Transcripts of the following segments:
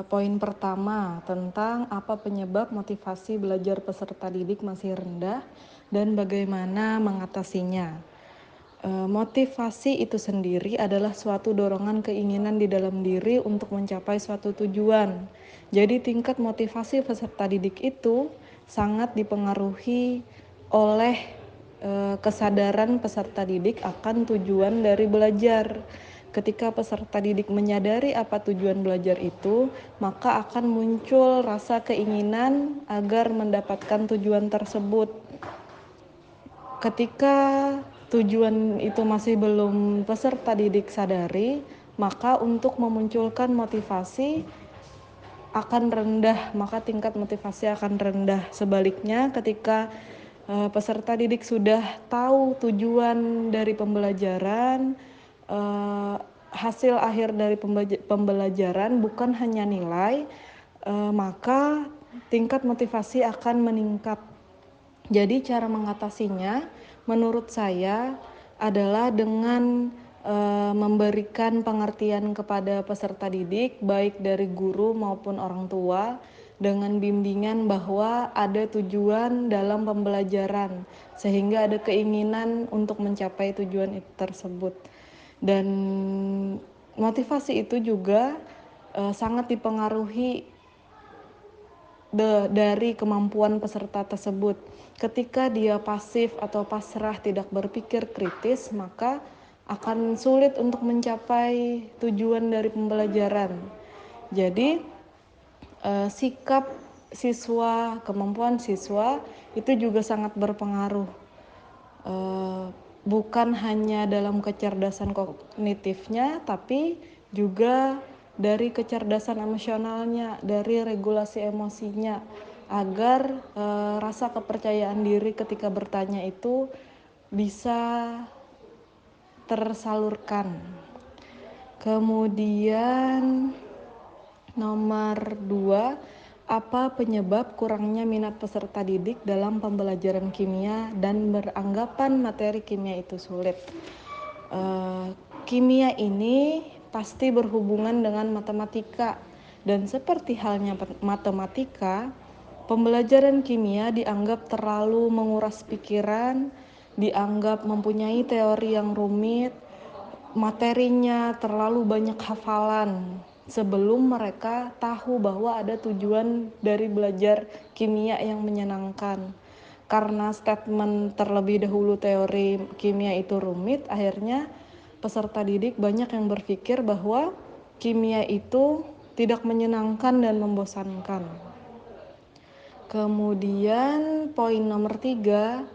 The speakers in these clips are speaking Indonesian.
Poin pertama tentang apa penyebab motivasi belajar peserta didik masih rendah dan bagaimana mengatasinya. Motivasi itu sendiri adalah suatu dorongan keinginan di dalam diri untuk mencapai suatu tujuan. Jadi tingkat motivasi peserta didik itu sangat dipengaruhi oleh kesadaran peserta didik akan tujuan dari belajar. Ketika peserta didik menyadari apa tujuan belajar itu, maka akan muncul rasa keinginan agar mendapatkan tujuan tersebut. Ketika tujuan itu masih belum peserta didik sadari, maka untuk memunculkan motivasi akan rendah, maka tingkat motivasi akan rendah. Sebaliknya, ketika peserta didik sudah tahu tujuan dari pembelajaran, hasil akhir dari pembelajaran bukan hanya nilai, maka tingkat motivasi akan meningkat. Jadi cara mengatasinya menurut saya adalah dengan memberikan pengertian kepada peserta didik baik dari guru maupun orang tua dengan bimbingan bahwa ada tujuan dalam pembelajaran sehingga ada keinginan untuk mencapai tujuan itu tersebut. Dan motivasi itu juga sangat dipengaruhi dari kemampuan peserta tersebut. Ketika dia pasif atau pasrah tidak berpikir kritis, maka akan sulit untuk mencapai tujuan dari pembelajaran. Jadi sikap siswa, kemampuan siswa itu juga sangat berpengaruh. Bukan hanya dalam kecerdasan kognitifnya, tapi juga dari kecerdasan emosionalnya, dari regulasi emosinya, agar rasa kepercayaan diri ketika bertanya itu bisa tersalurkan. Kemudian nomor 2, apa penyebab kurangnya minat peserta didik dalam pembelajaran kimia dan beranggapan materi kimia itu sulit? Kimia ini pasti berhubungan dengan matematika, dan seperti halnya matematika, pembelajaran kimia dianggap terlalu menguras pikiran, dianggap mempunyai teori yang rumit, materinya terlalu banyak hafalan sebelum mereka tahu bahwa ada tujuan dari belajar kimia yang menyenangkan. Karena statement terlebih dahulu teori kimia itu rumit, akhirnya peserta didik banyak yang berpikir bahwa kimia itu tidak menyenangkan dan membosankan. Kemudian poin nomor 3,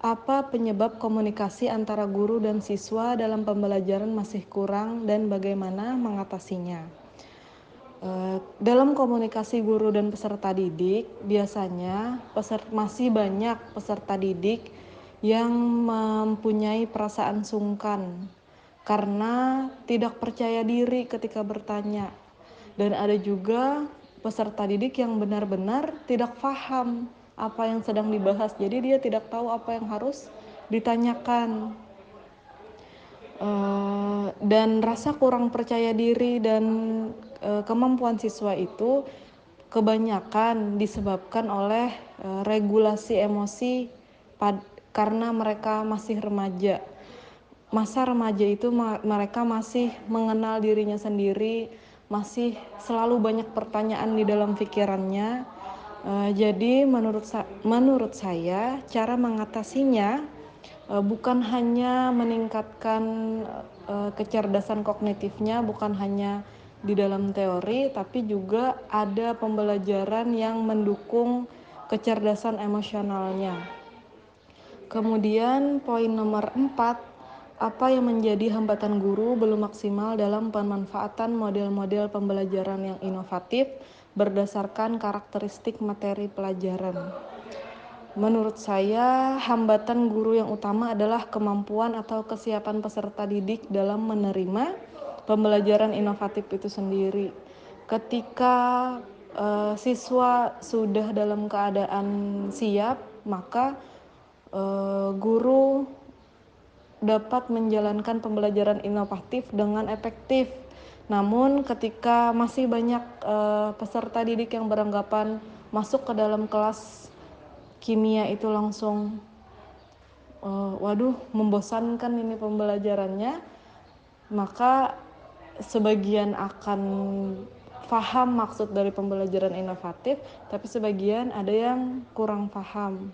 apa penyebab komunikasi antara guru dan siswa dalam pembelajaran masih kurang dan bagaimana mengatasinya? Dalam komunikasi guru dan peserta didik, biasanya masih banyak peserta didik yang mempunyai perasaan sungkan karena tidak percaya diri ketika bertanya. Dan ada juga peserta didik yang benar-benar tidak paham apa yang sedang dibahas, jadi dia tidak tahu apa yang harus ditanyakan. Dan rasa kurang percaya diri dan kemampuan siswa itu kebanyakan disebabkan oleh regulasi emosi karena mereka masih remaja. Masa remaja itu mereka masih mengenal dirinya sendiri, masih selalu banyak pertanyaan di dalam pikirannya. Jadi menurut saya cara mengatasinya bukan hanya meningkatkan kecerdasan kognitifnya, bukan hanya di dalam teori, tapi juga ada pembelajaran yang mendukung kecerdasan emosionalnya. Kemudian poin nomor 4, apa yang menjadi hambatan guru belum maksimal dalam pemanfaatan model-model pembelajaran yang inovatif berdasarkan karakteristik materi pelajaran. Menurut saya, hambatan guru yang utama adalah kemampuan atau kesiapan peserta didik dalam menerima pembelajaran inovatif itu sendiri. Ketika siswa sudah dalam keadaan siap, maka guru dapat menjalankan pembelajaran inovatif dengan efektif Namun ketika masih banyak peserta didik yang beranggapan masuk ke dalam kelas kimia itu langsung waduh membosankan ini pembelajarannya, maka sebagian akan paham maksud dari pembelajaran inovatif, tapi sebagian ada yang kurang paham.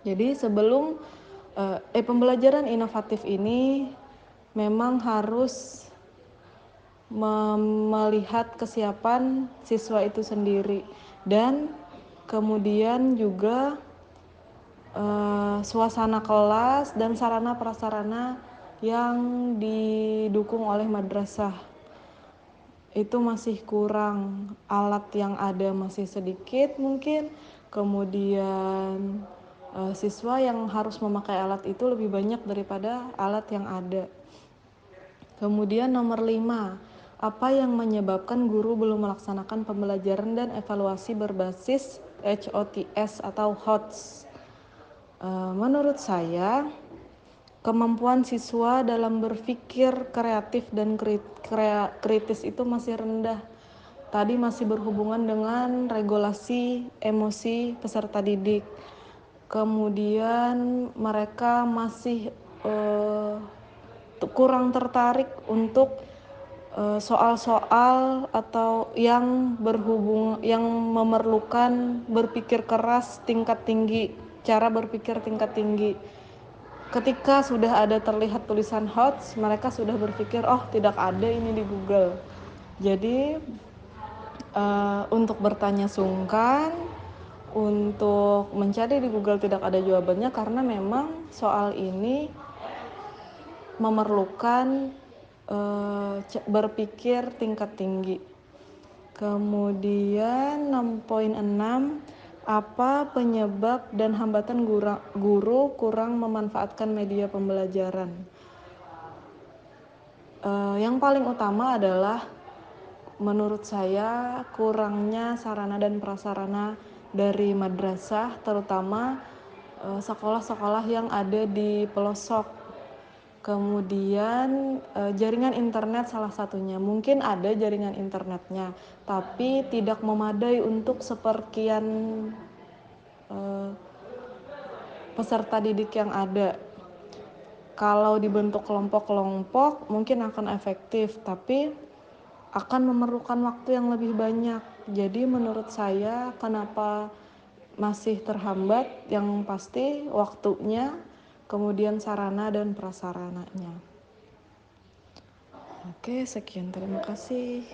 Jadi sebelum pembelajaran inovatif ini memang harus melihat kesiapan siswa itu sendiri, dan kemudian juga suasana kelas dan sarana prasarana yang didukung oleh madrasah itu masih kurang, alat yang ada masih sedikit mungkin, kemudian siswa yang harus memakai alat itu lebih banyak daripada alat yang ada. Kemudian nomor 5, apa yang menyebabkan guru belum melaksanakan pembelajaran dan evaluasi berbasis HOTS atau HOTS? Menurut saya, kemampuan siswa dalam berpikir kreatif dan kritis itu masih rendah. Tadi masih berhubungan dengan regulasi emosi peserta didik. Kemudian mereka masih kurang tertarik untuk soal-soal atau yang memerlukan berpikir keras tingkat tinggi, cara berpikir tingkat tinggi. Ketika sudah ada terlihat tulisan HOTS, mereka sudah berpikir, oh tidak ada ini di Google. Jadi untuk bertanya sungkan, untuk mencari di Google tidak ada jawabannya, karena memang soal ini memerlukan berpikir tingkat tinggi. Kemudian poin 6, apa penyebab dan hambatan guru kurang memanfaatkan media pembelajaran? Yang paling utama adalah menurut saya kurangnya sarana dan prasarana dari madrasah, terutama sekolah-sekolah yang ada di pelosok. Kemudian jaringan internet salah satunya, mungkin ada jaringan internetnya, tapi tidak memadai untuk seperkian peserta didik yang ada. Kalau dibentuk kelompok-kelompok mungkin akan efektif, tapi akan memerlukan waktu yang lebih banyak. Jadi menurut saya kenapa masih terhambat, yang pasti waktunya, kemudian sarana dan prasarananya. Oke, sekian, terima kasih.